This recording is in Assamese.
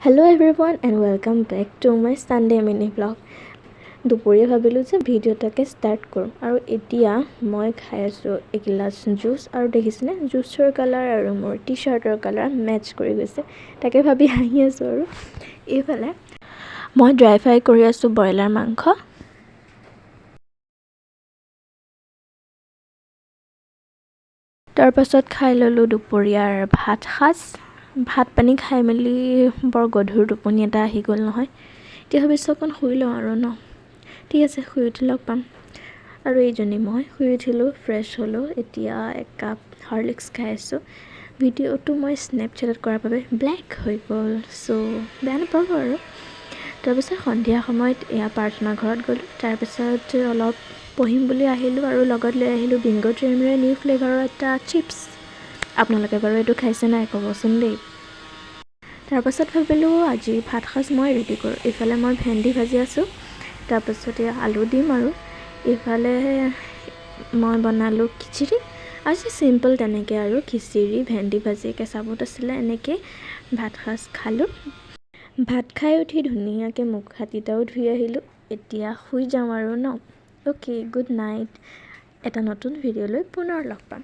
Hello everyone and welcome back to my Sunday mini vlog. দুপৰীয়া ভাবিলোঁ যে ভিডিঅ'টাকে ষ্টাৰ্ট কৰোঁ আৰু এতিয়া মই খাই আছোঁ এগিলাচ জুচ আৰু দেখিছেনে জুচৰ কালাৰ আৰু মোৰ টি-শাৰ্টৰ কালাৰ মেটচ কৰি গৈছে তাকে ভাবি হাঁহি আছোঁ আৰু এইফালে মই ড্ৰাই ফ্ৰাই কৰি আছোঁ ব্ৰইলাৰ মাংস তাৰ পাছত খাই ল'লোঁ দুপৰীয়াৰ ভাত পানী খাই মেলি বৰ গধুৰ টোপনি এটা আহি গ'ল নহয় এতিয়া ভাবিছোঁ অকণ শুই লওঁ আৰু ন ঠিক আছে শুই উঠি লগ পাম আৰু এইজনী মই শুই উঠিলোঁ ফ্ৰেছ হ'লোঁ এতিয়া এক কাপ হৰলিক্স খাই আছোঁ ভিডিঅ'টো মই স্নেপচেটত কৰাৰ বাবে ব্লেক হৈ গ'ল চ' বেয়া নাপাব আৰু তাৰপিছত সন্ধিয়া সময়ত এয়া প্ৰাৰ্থনা ঘৰত গ'লোঁ তাৰপিছত অলপ পঢ়িম বুলি আহিলোঁ আৰু লগত লৈ আহিলোঁ বিংগো ট্ৰেমৰে নিউ ফ্লেভাৰৰ এটা চিপছ আপোনালোকে বাৰু এইটো খাইছে নাই ক'বচোন দেই তাৰপাছত ভাবিলোঁ আজি ভাত সাজ মই ৰেডি কৰোঁ এইফালে মই ভেন্দি ভাজি আছোঁ তাৰপাছত আলু দিম আৰু এইফালে মই বনালোঁ খিচিৰি আজি চিম্পল তেনেকৈ আৰু খিচিৰি ভেন্দি ভাজি কেঁচা বুট আছিলে এনেকৈ ভাত সাজ খালোঁ ভাত খাই উঠি ধুনীয়াকৈ মুখ হাতকেইটাও ধুই আহিলোঁ এতিয়া শুই যাওঁ আৰু ন অ'কে গুড নাইট এটা নতুন ভিডিঅ'লৈ পুনৰ লগ পাম